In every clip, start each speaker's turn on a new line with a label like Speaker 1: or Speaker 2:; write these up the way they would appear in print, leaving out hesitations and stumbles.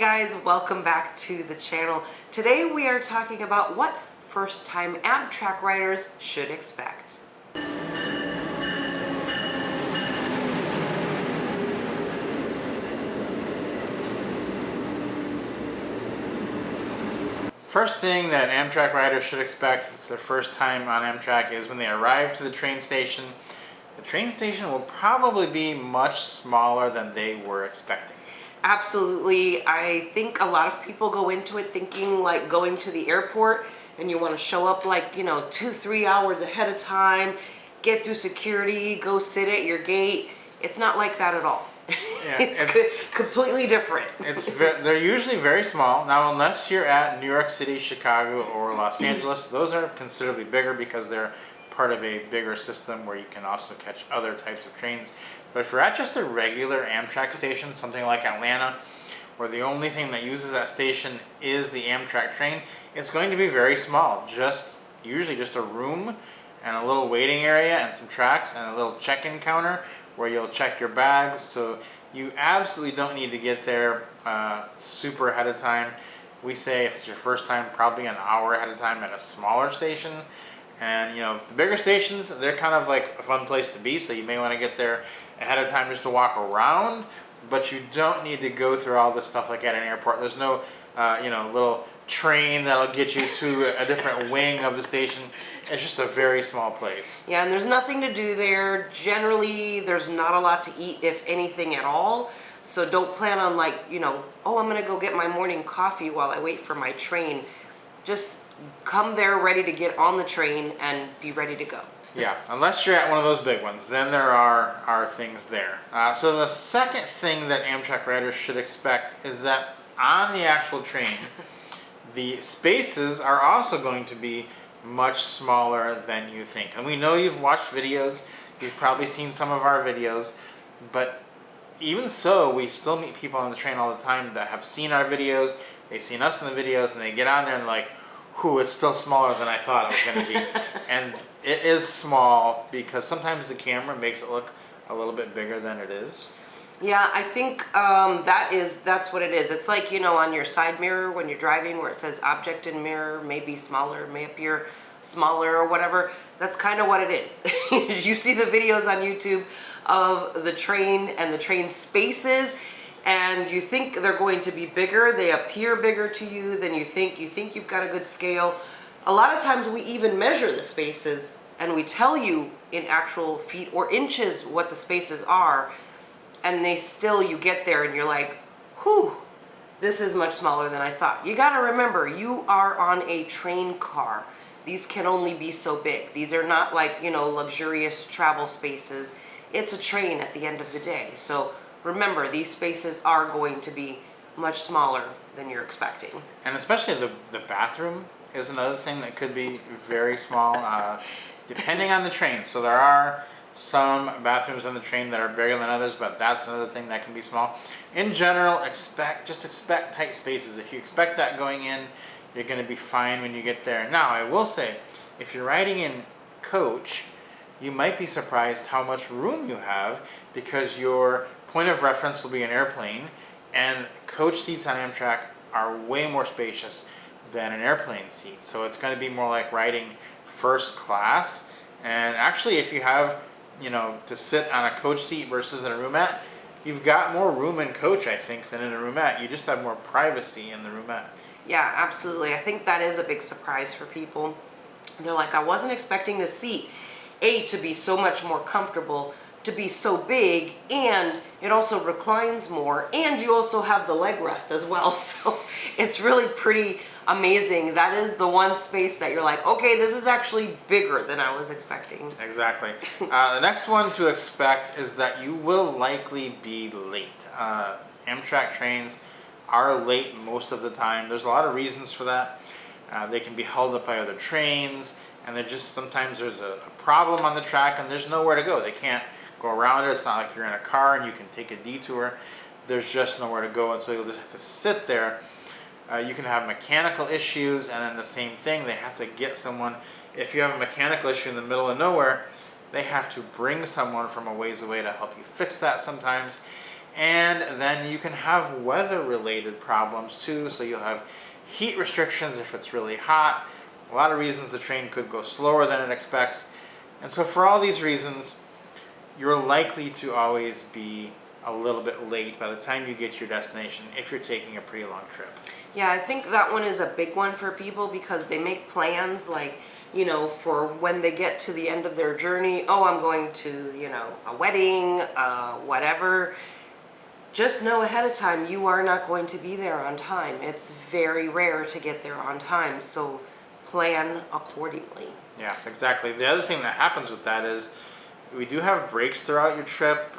Speaker 1: guys, welcome back to the channel. Today we are talking about what first-time Amtrak riders should expect.
Speaker 2: First thing that Amtrak riders should expect if it's their first time on Amtrak is when they arrive to the train station. The train station will probably be much smaller than they were expecting.
Speaker 1: Absolutely. I think a lot of people go into it thinking like going to the airport and you want to show up like, 2-3 hours ahead of time, get through security, go sit at your gate. It's not like that at all.
Speaker 2: Yeah,
Speaker 1: it's completely different.
Speaker 2: They're usually very small. Now, unless you're at New York City, Chicago, or Los Angeles, those are considerably bigger because they're part of a bigger system where you can also catch other types of trains. But if you're at just a regular Amtrak station, something like Atlanta, where the only thing that uses that station is the Amtrak train, it's going to be very small. Usually just a room and a little waiting area and some tracks and a little check-in counter where you'll check your bags. So you absolutely don't need to get there super ahead of time. We say if it's your first time, probably an hour ahead of time at a smaller station. And the bigger stations, they're kind of like a fun place to be, so you may want to get there ahead of time just to walk around, but you don't need to go through all this stuff like at an airport. There's no little train that'll get you to a different wing of the station. It's just a very small place.
Speaker 1: Yeah, and there's nothing to do there. Generally, there's not a lot to eat, if anything at all. So don't plan on oh, I'm gonna go get my morning coffee while I wait for my train. Just come there ready to get on the train and be ready to go.
Speaker 2: Yeah, unless you're at one of those big ones, then there are things there. So the second thing that Amtrak riders should expect is that on the actual train, the spaces are also going to be much smaller than you think. And we know you've watched videos, you've probably seen some of our videos, but even so, we still meet people on the train all the time that have seen our videos, they've seen us in the videos, and they get on there and like, whew, it's still smaller than I thought it was going to be. And it is small because sometimes the camera makes it look a little bit bigger than it is.
Speaker 1: Yeah, I think that's what it is. It's like, on your side mirror when you're driving where it says object in mirror may be smaller, may appear smaller or whatever. That's kind of what it is. You see the videos on YouTube of the train and the train spaces, and you think they're going to be bigger. They appear bigger to you than you think. You think you've got a good scale. A lot of times we even measure the spaces and we tell you in actual feet or inches what the spaces are, and you get there and you're like, whew, this is much smaller than I thought. You got to remember, you are on a train car. These can only be so big. These are not like, luxurious travel spaces. It's a train at the end of the day. So remember, these spaces are going to be much smaller than you're expecting.
Speaker 2: And especially the bathroom is another thing that could be very small, depending on the train. So there are some bathrooms on the train that are bigger than others, but that's another thing that can be small. In general, expect tight spaces. If you expect that going in, you're going to be fine when you get there. Now, I will say, if you're riding in coach, you might be surprised how much room you have because your point of reference will be an airplane, and coach seats on Amtrak are way more spacious than an airplane seat. So it's going to be more like riding first class. And actually, if you have to sit on a coach seat versus in a roomette, you've got more room in coach, I think, than in a roomette. You just have more privacy in the roomette.
Speaker 1: Yeah, absolutely. I think that is a big surprise for people. They're like, I wasn't expecting the seat, to be so much more comfortable, to be so big, and it also reclines more, and you also have the leg rest as well. So it's really pretty amazing. That is the one space that you're like, okay, this is actually bigger than I was expecting.
Speaker 2: Exactly. The next one to expect is that you will likely be late. Amtrak trains are late most of the time. There's a lot of reasons for that. They can be held up by other trains, and sometimes there's a problem on the track and there's nowhere to go. They can't go around it. It's not like you're in a car and you can take a detour. There's just nowhere to go, and so you'll just have to sit there. You can have mechanical issues, and then the same thing, they have to get someone. If you have a mechanical issue in the middle of nowhere, they have to bring someone from a ways away to help you fix that sometimes. And then you can have weather-related problems too. So you'll have heat restrictions if it's really hot. A lot of reasons the train could go slower than it expects. And so for all these reasons, you're likely to always be a little bit late by the time you get to your destination if you're taking a pretty long trip.
Speaker 1: Yeah, I think that one is a big one for people because they make plans like, you know, for when they get to the end of their journey. Oh, I'm going to, you know, a wedding, whatever. Just know ahead of time you are not going to be there on time. It's very rare to get there on time, so plan accordingly.
Speaker 2: Yeah, exactly. The other thing that happens with that is we do have breaks throughout your trip,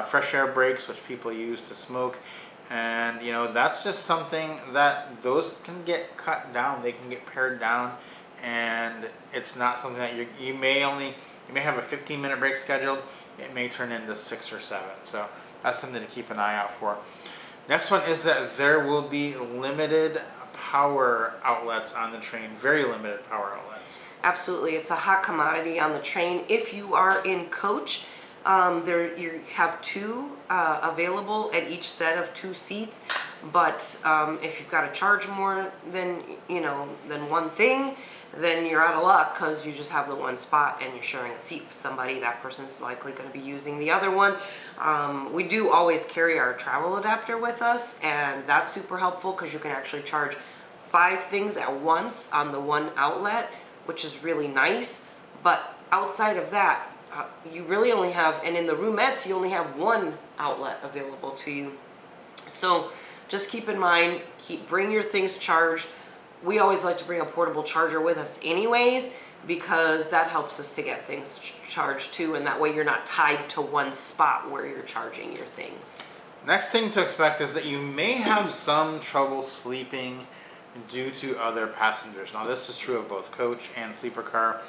Speaker 2: fresh air breaks, which people use to smoke. And, you know, that's just something that those can get cut down. They can get pared down. And it's not something that you may have a 15-minute break scheduled. It may turn into 6 or 7. So that's something to keep an eye out for. Next one is that there will be limited power outlets on the train, very limited power outlets.
Speaker 1: Absolutely, it's a hot commodity on the train. If you are in coach, there you have 2 available at each set of 2 seats. But if you've got to charge more than one thing, then you're out of luck because you just have the one spot and you're sharing a seat with somebody. That person's likely going to be using the other one. We do always carry our travel adapter with us, and that's super helpful because you can actually charge 5 things at once on the one outlet, which is really nice. But outside of that, you really only have, and in the roomettes, you only have 1 outlet available to you. So just keep in mind, bring your things charged. We always like to bring a portable charger with us anyways, because that helps us to get things charged too, and that way you're not tied to one spot where you're charging your things.
Speaker 2: Next thing to expect is that you may have some trouble sleeping due to other passengers. Now this is true of both coach and sleeper car,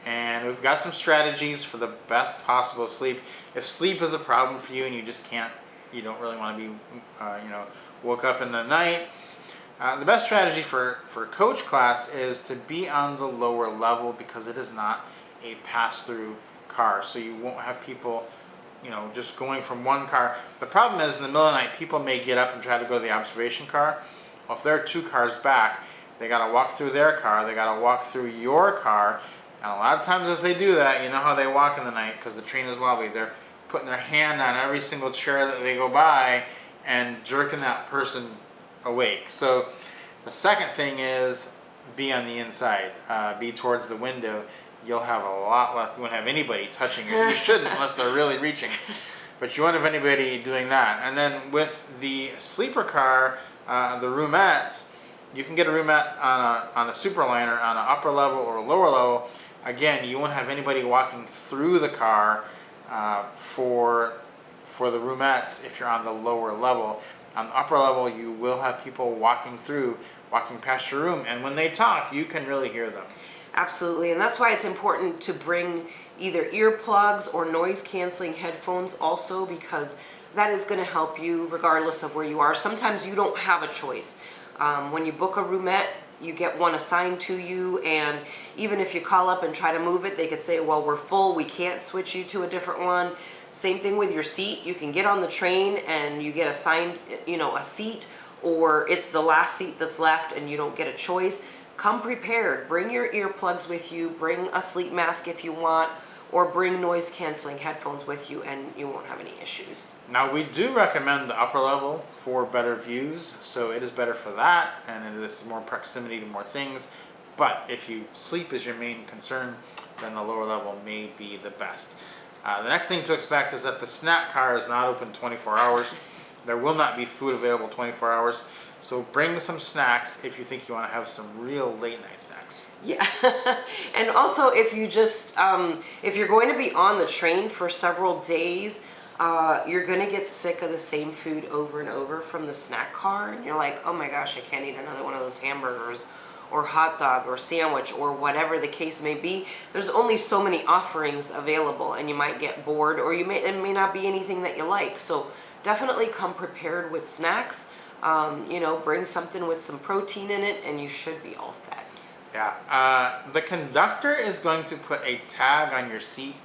Speaker 2: and we've got some strategies for the best possible sleep. If sleep is a problem for you and you don't really want to be woke up in the night, the best strategy for coach class is to be on the lower level because it is not a pass-through car. So you won't have people, just going from one car. The problem is in the middle of the night, people may get up and try to go to the observation car. Well, if they're 2 cars back, they got to walk through their car. They got to walk through your car. And a lot of times as they do that, you know how they walk in the night because the train is wobbly. They're putting their hand on every single chair that they go by and jerking that person awake. So the second thing is be on the inside, be towards the window. You'll have a lot less, you won't have anybody touching you. You shouldn't unless they're really reaching, but you won't have anybody doing that. And then with the sleeper car, the roomettes, you can get a roomette on a superliner on an upper level or a lower level. Again, you won't have anybody walking through the car for the roomettes if you're on the lower level. On the upper level, you will have people walking past your room, and when they talk, you can really hear them.
Speaker 1: Absolutely, and that's why it's important to bring either earplugs or noise-canceling headphones also, because that is going to help you regardless of where you are. Sometimes you don't have a choice. When you book a roomette, you get one assigned to you, and even if you call up and try to move it, they could say, well, we're full, we can't switch you to a different one. Same thing with your seat. You can get on the train and you get assigned, a seat, or it's the last seat that's left and you don't get a choice. Come prepared. Bring your earplugs with you, bring a sleep mask if you want, or bring noise canceling headphones with you, and you won't have any issues.
Speaker 2: Now we do recommend the upper level for better views, so it is better for that, and it is more proximity to more things. But if sleep is your main concern, then the lower level may be the best. The next thing to expect is that the snack car is not open 24 hours. There will not be food available 24 hours. So bring some snacks if you think you want to have some real late night snacks.
Speaker 1: Yeah, and also if you're going to be on the train for several days, you're going to get sick of the same food over and over from the snack car, and you're like, oh my gosh, I can't eat another one of those hamburgers or hot dog or sandwich or whatever the case may be. There's only so many offerings available, and you might get bored, or it may not be anything that you like. So definitely come prepared with snacks. Bring something with some protein in it, and you should be all set.
Speaker 2: Yeah. The conductor is going to put a tag on your seat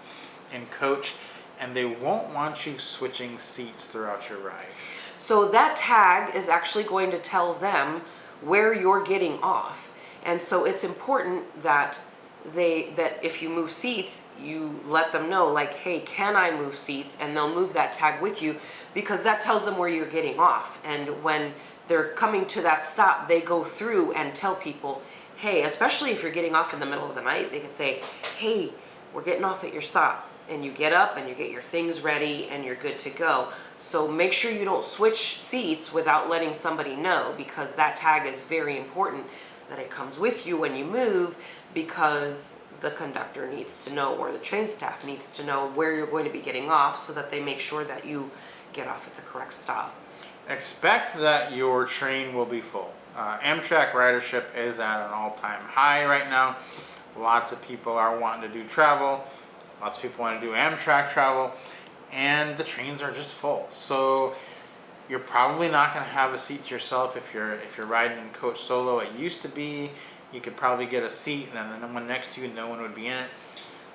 Speaker 2: in coach, and they won't want you switching seats throughout your ride.
Speaker 1: So that tag is actually going to tell them where you're getting off. And so it's important that if you move seats, you let them know, like, hey, can I move seats? And they'll move that tag with you, because that tells them where you're getting off. And when they're coming to that stop, they go through and tell people, hey, especially if you're getting off in the middle of the night, they can say, hey, we're getting off at your stop. And you get up and you get your things ready and you're good to go. So make sure you don't switch seats without letting somebody know, because that tag is very important, that it comes with you when you move, because the conductor needs to know, or the train staff needs to know, where you're going to be getting off, so that they make sure that you get off at the correct stop.
Speaker 2: Expect that your train will be full. Amtrak ridership is at an all-time high right now. Lots of people are wanting to do travel. Lots of people want to do Amtrak travel, and the trains are just full. So you're probably not going to have a seat to yourself if you're riding in coach solo. It used to be you could probably get a seat and then the one next to you, no one would be in it.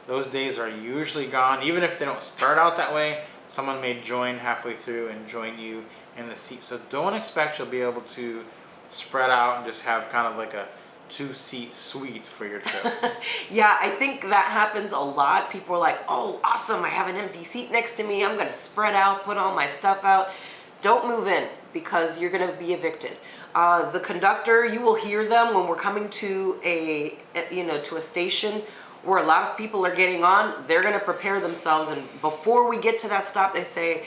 Speaker 2: Those days are usually gone. Even if they don't start out that way, someone may join halfway through and join you in the seat. So don't expect you'll be able to spread out and just have kind of like a 2-seat suite for your trip.
Speaker 1: Yeah, I think that happens a lot. People are like, oh, awesome, I have an empty seat next to me. I'm going to spread out, put all my stuff out. Don't move in, because you're going to be evicted. The conductor, you will hear them when we're coming to a station where a lot of people are getting on. They're going to prepare themselves, and before we get to that stop, they say,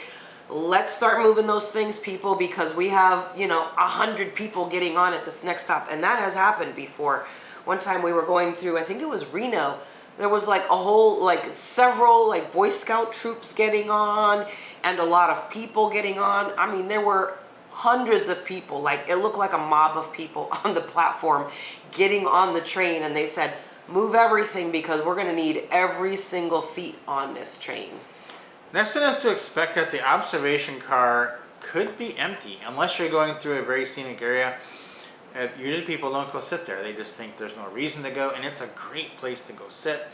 Speaker 1: let's start moving those things, people, because we have 100 people getting on at this next stop. And that has happened before. One time we were going through, I think it was Reno, there was like a whole, like several like Boy Scout troops getting on, and a lot of people getting on. I mean, there were hundreds of people, like it looked like a mob of people on the platform getting on the train, and they said, move everything, because we're going to need every single seat on this train.
Speaker 2: Next thing is to expect that the observation car could be empty unless you're going through a very scenic area. Usually people don't go sit there. They just think there's no reason to go, and it's a great place to go sit.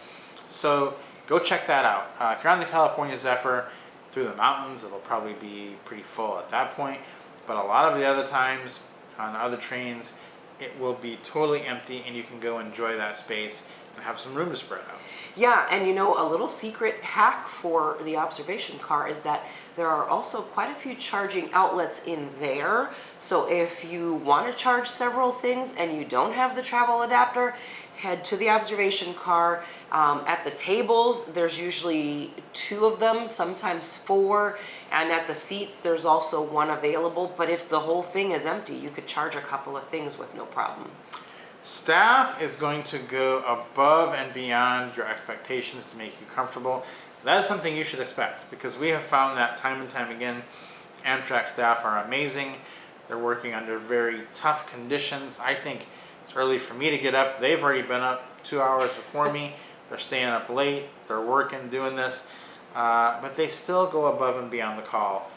Speaker 2: So go check that out. If you're on the California Zephyr through the mountains, it'll probably be pretty full at that point. But a lot of the other times on other trains, it will be totally empty, and you can go enjoy that space and have some room to spread out.
Speaker 1: Yeah, and a little secret hack for the observation car is that there are also quite a few charging outlets in there. So if you want to charge several things and you don't have the travel adapter, head to the observation car. At the tables, there's usually 2 of them, sometimes 4. And at the seats, there's also 1 available. But if the whole thing is empty, you could charge a couple of things with no problem.
Speaker 2: Staff is going to go above and beyond your expectations to make you comfortable. That is something you should expect, because we have found that time and time again, Amtrak staff are amazing. They're working under very tough conditions. I think it's early for me to get up. They've already been up 2 hours before me. They're staying up late. They're working, doing this. But they still go above and beyond the call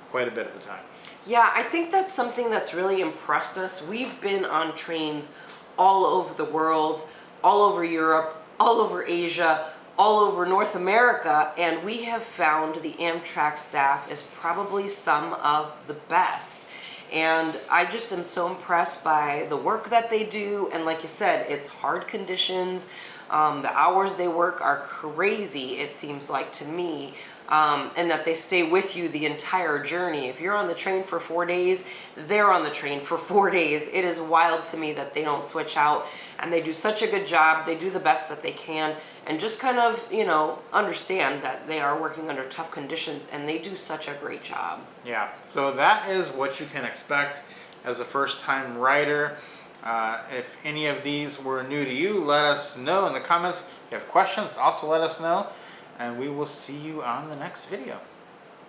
Speaker 2: quite a bit of the time.
Speaker 1: Yeah, I think that's something that's really impressed us. We've been on trains all over the world, all over Europe, all over Asia, all over North America, and we have found the Amtrak staff is probably some of the best. And I just am so impressed by the work that they do, and like you said, it's hard conditions. The hours they work are crazy, it seems like to me. And that they stay with you the entire journey. If you're on the train for 4 days, they're on the train for 4 days. It is wild to me that they don't switch out, and they do such a good job. They do the best that they can, and just kind of, understand that they are working under tough conditions, and they do such a great job.
Speaker 2: Yeah, so that is what you can expect as a first-time rider. If any of these were new to you, let us know in the comments. If you have questions, also let us know. And we will see you on the next video.